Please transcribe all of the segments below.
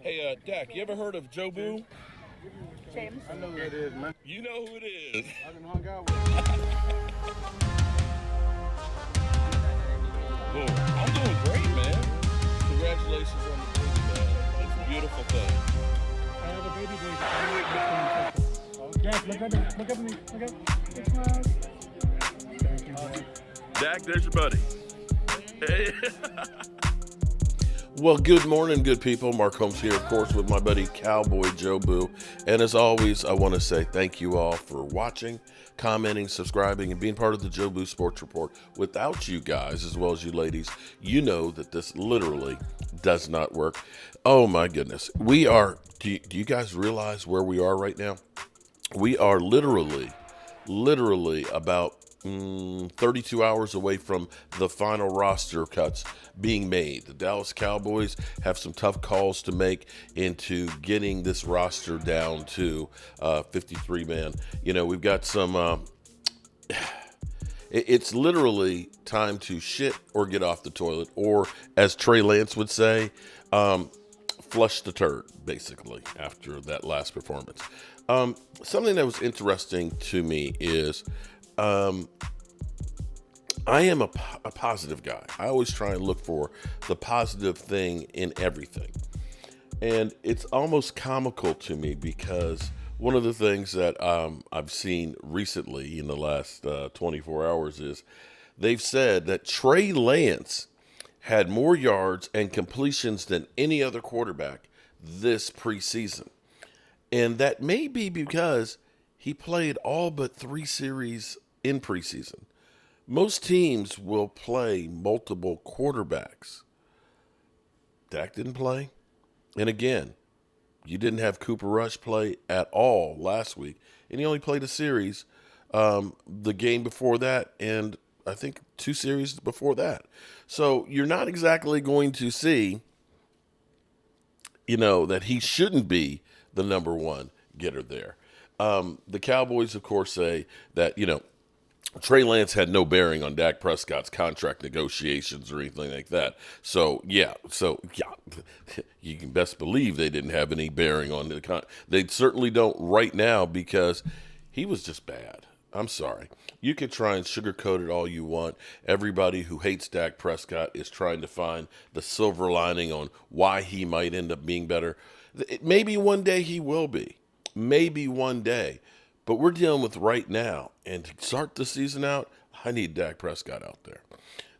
Hey, Dak, you ever heard of Joe Boo? James. I know who it is, man. You know who it is. I done hung out with him. Boom. I'm doing great, man. Congratulations on the baby, man. It's a beautiful thing. I have a baby. Yes, look at me. Look at me. Look at me. Smile. Thank you, man. Dak, there's your buddy. Hey. Well, good morning, good people. Mark Holmes here, of course, with my buddy Cowboy Joe Boo. And as always, I want to say thank you all for watching, commenting, subscribing, and being part of the Joe Boo Sports Report. Without you guys, as well as you ladies, you know that this literally does not work. Oh my goodness. We are, do you guys realize where we are right now? We are literally about 32 hours away from the final roster cuts being made. The Dallas Cowboys have some tough calls to make into getting this roster down to 53 man. You know, we've got some. It's literally time to shit or get off the toilet, or as Trey Lance would say, flush the turd, basically, after that last performance. Something that was interesting to me is I am a positive guy. I always try and look for the positive thing in everything. And it's almost comical to me because one of the things that I've seen recently in the last 24 hours is they've said that Trey Lance had more yards and completions than any other quarterback this preseason. And that may be because he played all but 3 series in preseason. Most teams will play multiple quarterbacks. Dak didn't play. And again, you didn't have Cooper Rush play at all last week. And he only played a series the game before that, and I think 2 series before that. So you're not exactly going to see, that he shouldn't be the number one getter there. The Cowboys, of course, say that, Trey Lance had no bearing on Dak Prescott's contract negotiations or anything like that. So, yeah, you can best believe they didn't have any bearing on the They certainly don't right now because he was just bad. I'm sorry. You can try and sugarcoat it all you want. Everybody who hates Dak Prescott is trying to find the silver lining on why he might end up being better. Maybe one day he will be. Maybe one day. But we're dealing with right now. And to start the season out, I need Dak Prescott out there.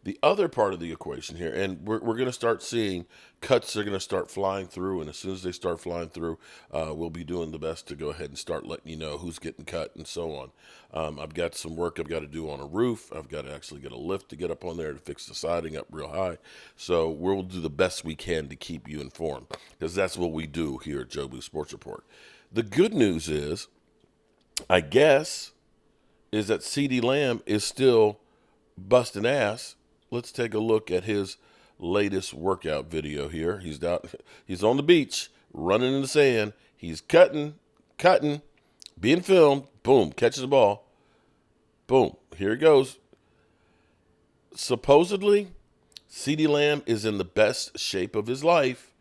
The other part of the equation here, and we're going to start seeing cuts are going to start flying through. And as soon as they start flying through, we'll be doing the best to go ahead and start letting you know who's getting cut and so on. I've got some work I've got to do on a roof. I've got to actually get a lift to get up on there to fix the siding up real high. So we'll do the best we can to keep you informed because that's what we do here at Joe Boo Sports Report. The good news is, I guess, is that CeeDee Lamb is still busting ass. Let's take a look at his latest workout video here. He's on the beach, running in the sand. He's cutting, being filmed. Boom, catches the ball. Boom, here he goes. Supposedly, CeeDee Lamb is in the best shape of his life.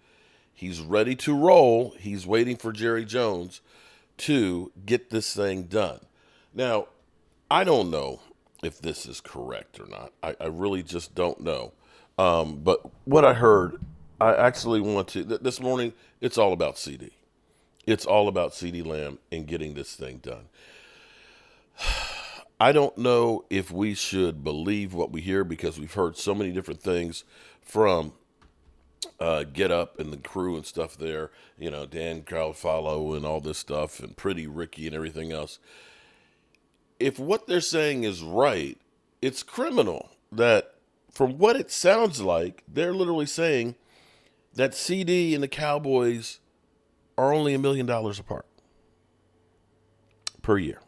He's ready to roll. He's waiting for Jerry Jones to get this thing done. Now, I don't know if this is correct or not. I really just don't know. But what I heard, I actually want to, this morning, it's all about CeeDee. It's all about CeeDee Lamb and getting this thing done. I don't know if we should believe what we hear because we've heard so many different things from Get Up and the crew and stuff there, Dan Calfalo and all this stuff and Pretty Ricky and everything else. If what they're saying is right, it's criminal that from what it sounds like, they're literally saying that CeeDee and the Cowboys are only $1 million apart per year.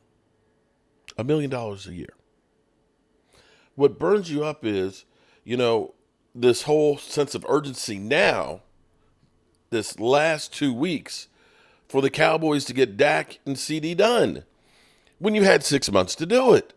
$1 million a year. What burns you up is, this whole sense of urgency now, this last 2 weeks, for the Cowboys to get Dak and CeeDee done when you had 6 months to do it.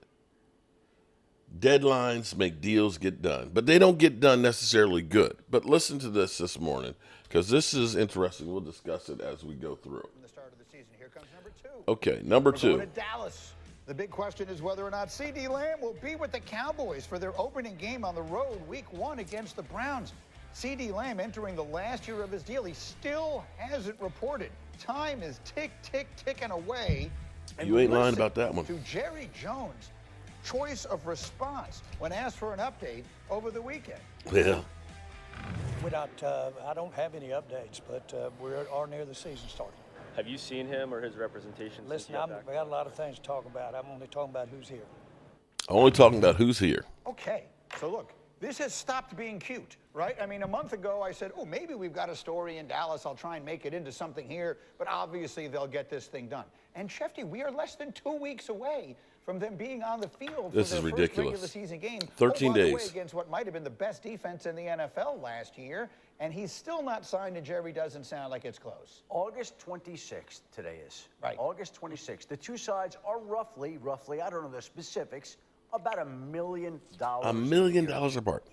Deadlines make deals get done, but they don't get done necessarily good. But listen to this morning, because this is interesting. We'll discuss it as we go through. From the start of the season, here comes number 2. Okay, number We're 2. going to Dallas. The big question is whether or not CeeDee Lamb will be with the Cowboys for their opening game on the road, Week 1 against the Browns. CeeDee Lamb entering the last year of his deal. He still hasn't reported. Time is ticking away. And You ain't lying listen about that one. to Jerry Jones' choice of response when asked for an update over the weekend. Yeah. I don't have any updates, but we are near the season starting. Have you seen him or his representation? Listen, I've got a lot of things to talk about. I'm only talking about who's here. Only talking about who's here. Okay, so look, this has stopped being cute, right? I mean, a month ago I said, oh, maybe we've got a story in Dallas. I'll try and make it into something here, but obviously they'll get this thing done. And Shefty, we are less than 2 weeks away from them being on the field for This their is first ridiculous. regular season game. 13 by the way, days. against what might have been the best defense in the NFL last year, and he's still not signed, and Jerry doesn't sound like it's close. August 26th today is. Right. August 26th. The two sides are roughly, I don't know the specifics, about $1 million. $1 million apart.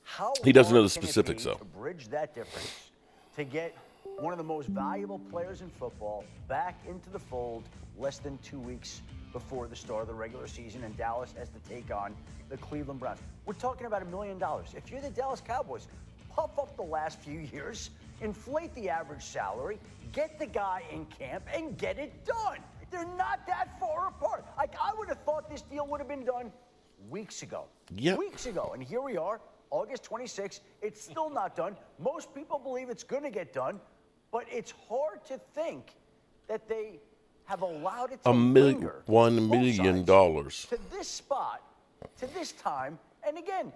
How He doesn't know hard the can it specifics, be though. to bridge that difference, to get one of the most valuable players in football back into the fold less than 2 weeks before the start of the regular season, and Dallas has to take on the Cleveland Browns. We're talking about $1 million. If you're the Dallas Cowboys, puff up the last few years, inflate the average salary, get the guy in camp, and get it done. They're not that far apart. Like, I would have thought this deal would have been done weeks ago. Yep. Weeks ago. And here we are, August 26th. It's still not done. Most people believe it's going to get done, but it's hard to think that they have allowed it to linger. $1 million. To this spot, to this time, and again,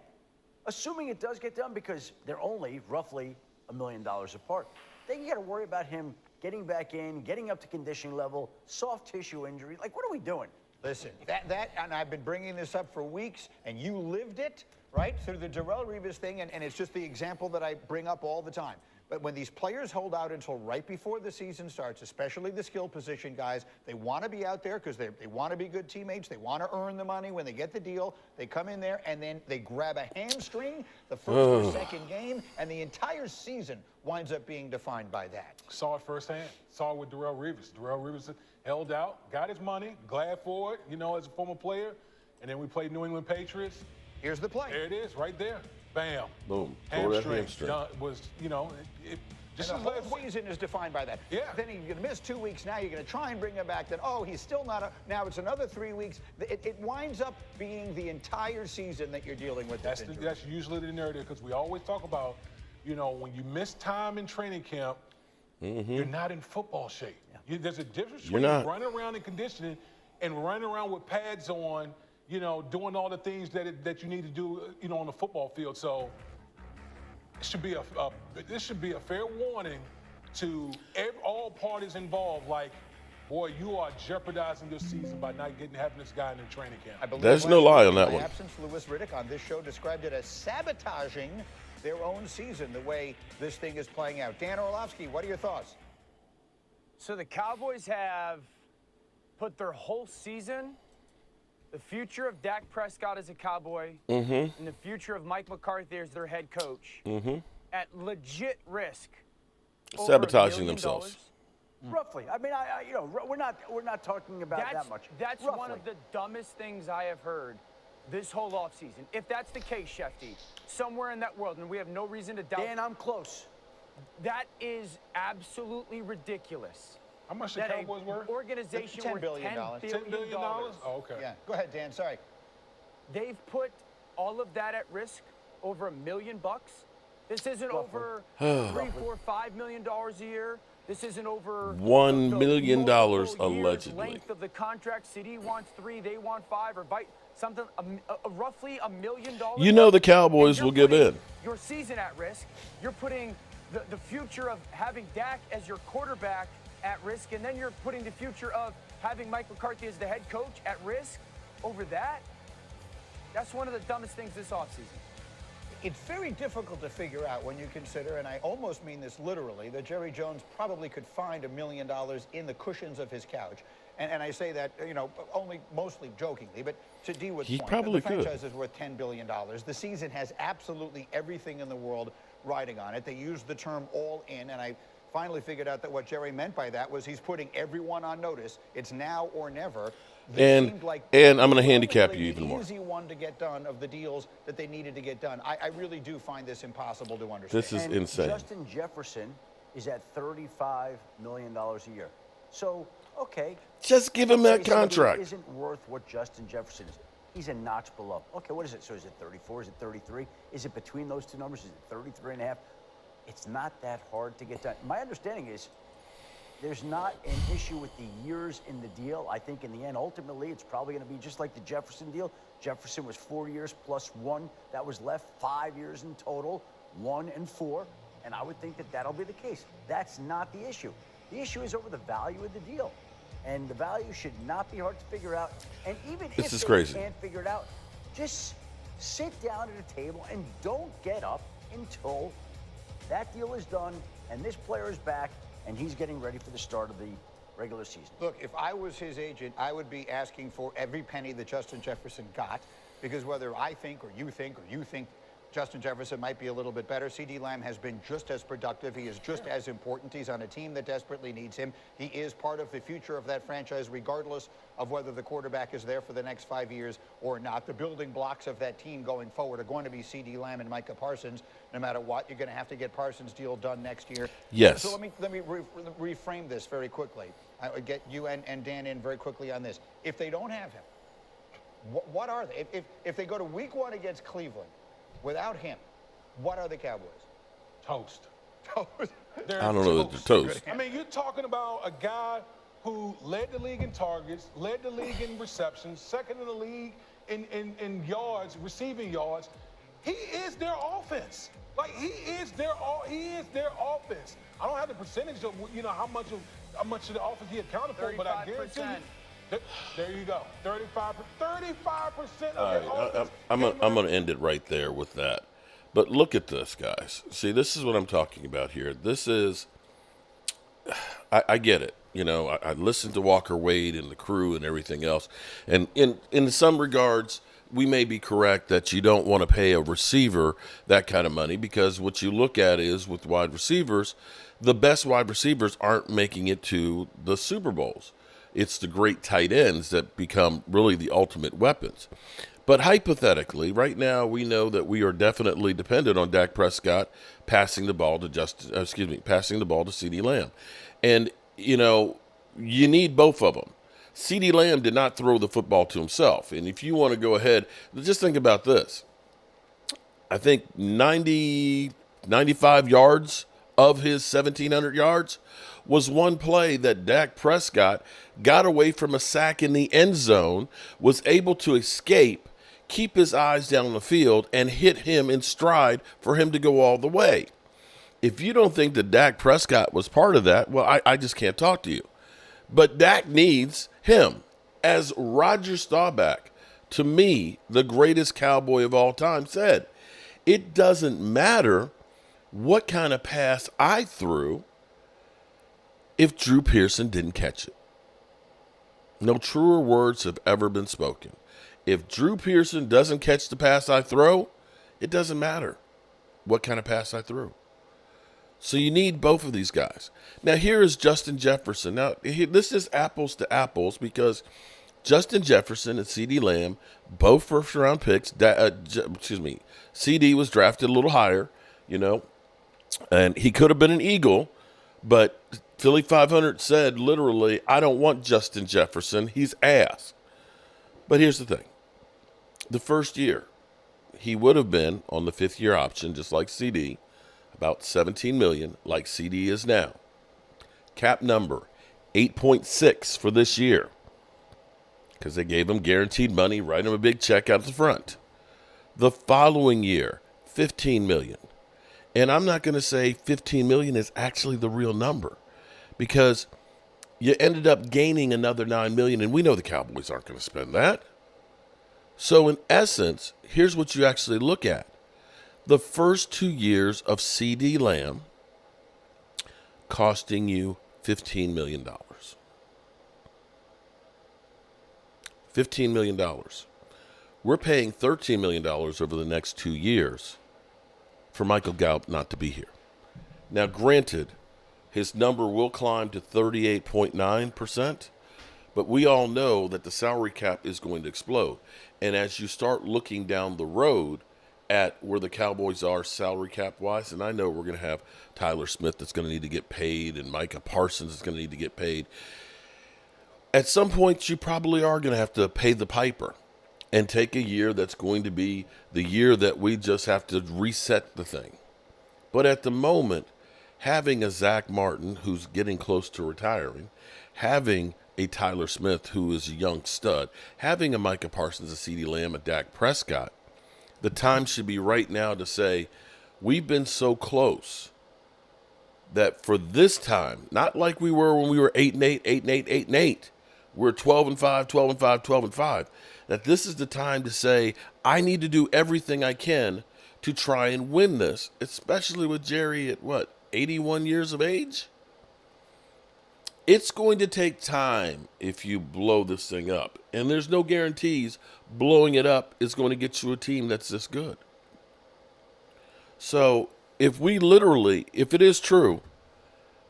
assuming it does get done because they're only roughly $1 million apart, then you got to worry about him getting back in, getting up to conditioning level, soft tissue injury. Like, what are we doing? Listen, and I've been bringing this up for weeks, and you lived it, right, through the Darrelle Revis thing, and it's just the example that I bring up all the time. But when these players hold out until right before the season starts, especially the skill position guys, they want to be out there because they want to be good teammates. They want to earn the money. When they get the deal, they come in there, and then they grab a hamstring the first or second game, and the entire season winds up being defined by that. Saw it firsthand. Saw it with Darrelle Revis. Darrelle Revis held out, got his money, glad for it, as a former player. And then we played New England Patriots. Here's the play. There it is, right there. Bam. Boom. Tore that Hamstring. hamstring. Was, just And the whole season is defined by that. Yeah. Then you're going to miss 2 weeks. Now you're going to try and bring him back. Then, he's still not. Now it's another 3 weeks. It winds up being the entire season that you're dealing with. That's usually the narrative, because we always talk about, when you miss time in training camp, you're not in football shape. There's a difference between running around in conditioning and running around with pads on, doing all the things that you need to do, on the football field. So this should be a fair warning to all parties involved. Like, boy, you are jeopardizing your season by not having this guy in the training camp. I believe There's no lie on that in my one. absence, Louis Riddick on this show described it as sabotaging their own season, the way this thing is playing out. Dan Orlovsky, what are your thoughts? So the Cowboys have put their whole season, the future of Dak Prescott as a Cowboy, and the future of Mike McCarthy as their head coach at legit risk. Over Sabotaging $1 million. themselves. Roughly. I mean, we're not talking about that much. That's Roughly. one of the dumbest things I have heard this whole offseason. If that's the case, Shefty, somewhere in that world, and we have no reason to doubt. Dan, I'm close. That is absolutely ridiculous. How much the That Cowboys were? Organization $10 worth billion. $10 billion? Oh, okay. Yeah, go ahead, Dan. Sorry. They've put all of that at risk over $1 million. This isn't over $3, $4, $5 million a year. This isn't over $1 million multiple years allegedly. length of the contract. CD wants 3, they want 5, or something. Roughly $1 million. The Cowboys will give in. Your season at risk. You're putting the future of having Dak as your quarterback at risk, and then you're putting the future of having Mike McCarthy as the head coach at risk over that. That's one of the dumbest things this offseason. It's very difficult to figure out when you consider, and I almost mean this literally, that Jerry Jones probably could find $1 million in the cushions of his couch. And I say that, only mostly jokingly, but to D-Wood's He point, probably the franchise is worth $10 billion. The season has absolutely everything in the world riding on it. They used the term all in, and I finally figured out that what Jerry meant by that was he's putting everyone on notice. It's now or never. And I'm going to handicap you even more. Easy one to get done of the deals that they needed to get done. I really do find this impossible to understand. This is insane. Justin Jefferson is at $35 million a year. So, okay. Just give him that contract. Isn't worth what Justin Jefferson is. He's a notch below. Okay, what is it? So is it 34? Is it 33? Is it between those two numbers? Is it 33 and a half? It's not that hard to get done. My understanding is there's not an issue with the years in the deal. I think in the end, ultimately, it's probably going to be just like the Jefferson deal. Jefferson was 4 years plus 1. That was left 5 years in total, 1 and 4. And I would think that that'll be the case. That's not the issue. The issue is over the value of the deal. And the value should not be hard to figure out. And even if they can't figure it out, just sit down at a table and don't get up until that deal is done and this player is back and he's getting ready for the start of the regular season. Look, if I was his agent, I would be asking for every penny that Justin Jefferson got, because whether I think or you think Justin Jefferson might be a little bit better, CeeDee Lamb has been just as productive. He is just as important. He's on a team that desperately needs him. He is part of the future of that franchise, regardless of whether the quarterback is there for the next 5 years or not. The building blocks of that team going forward are going to be CeeDee Lamb and Micah Parsons. No matter what, you're going to have to get Parsons' deal done next year. Yes. So let me reframe this very quickly. I would get you and Dan in very quickly on this. If they don't have him, what are they? If they go to week 1 against Cleveland without him, what are the Cowboys? Toast. Toast. They're I don't know that they're toast. I mean, you're talking about a guy who led the league in targets, led the league in receptions, second in the league in yards, receiving yards. He is their offense. Like, he is their offense. I don't have the percentage of how much of the offense he accounted for, but I guarantee you. There you go. 35% of the offense. I'm going to end it right there with that. But look at this, guys. See, this is what I'm talking about here. This is, I get it. I listened to Walker Wade and the crew and everything else. And in some regards, we may be correct that you don't want to pay a receiver that kind of money, because what you look at is with wide receivers, the best wide receivers aren't making it to the Super Bowls. It's the great tight ends that become really the ultimate weapons. But hypothetically, right now we know that we are definitely dependent on Dak Prescott passing the ball to CeeDee Lamb. And, you need both of them. CeeDee Lamb did not throw the football to himself. And if you want to go ahead, just think about this. I think 95 yards of his 1,700 yards was one play that Dak Prescott got away from a sack in the end zone, was able to escape, keep his eyes down the field, and hit him in stride for him to go all the way. If you don't think that Dak Prescott was part of that, well, I just can't talk to you. But Dak needs him. As Roger Staubach, to me, the greatest Cowboy of all time, said, it doesn't matter what kind of pass I threw if Drew Pearson didn't catch it. No truer words have ever been spoken. If Drew Pearson doesn't catch the pass I throw, it doesn't matter what kind of pass I threw. So you need both of these guys. Now, here is Justin Jefferson. Now, this is apples to apples, because Justin Jefferson and CeeDee Lamb, both first-round picks. CeeDee was drafted a little higher, and he could have been an Eagle, but Philly 500 said literally, I don't want Justin Jefferson. He's ass. But here's the thing. The first year, he would have been on the fifth-year option, just like CeeDee, about $17 million, like CeeDee is now. Cap number, 8.6 for this year, because they gave him guaranteed money, write him a big check out the front. The following year, $15 million. And I'm not going to say $15 million is actually the real number, because you ended up gaining another $9 million, and we know the Cowboys aren't going to spend that. So in essence, here's what you actually look at. The first 2 years of CeeDee Lamb costing you $15 million. $15 million. We're paying $13 million over the next 2 years for Michael Gallup not to be here. Now, granted, his number will climb to 38.9%, but we all know that the salary cap is going to explode. And as you start looking down the road at where the Cowboys are salary cap-wise, and I know we're going to have Tyler Smith that's going to need to get paid and Micah Parsons is going to need to get paid. At some point, you probably are going to have to pay the piper and take a year that's going to be the year that we just have to reset the thing. But at the moment, having a Zach Martin who's getting close to retiring, having a Tyler Smith who is a young stud, having a Micah Parsons, a CeeDee Lamb, a Dak Prescott, the time should be right now to say, we've been so close that for this time, not like we were when we were 8-8, 8-8, 8-8, we're 12-5, 12-5, 12-5, that this is the time to say, I need to do everything I can to try and win this, especially with Jerry at 81 years of age? It's going to take time if you blow this thing up. And there's no guarantees blowing it up is going to get you a team that's this good. So if it is true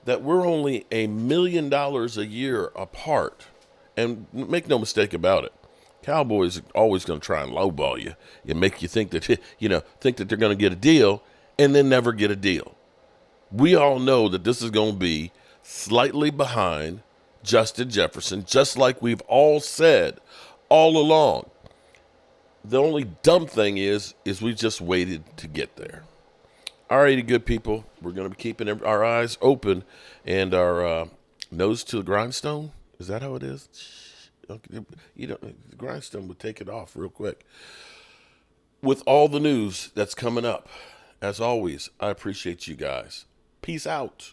that we're only $1 million a year apart, and make no mistake about it, Cowboys are always going to try and lowball you and make you think that, think that they're going to get a deal and then never get a deal. We all know that this is going to be slightly behind Justin Jefferson, just like we've all said all along. The only dumb thing is we just waited to get there. All righty, good people. We're going to be keeping our eyes open and our nose to the grindstone. Is that how it is? The grindstone would take it off real quick. With all the news that's coming up, as always, I appreciate you guys. Peace out.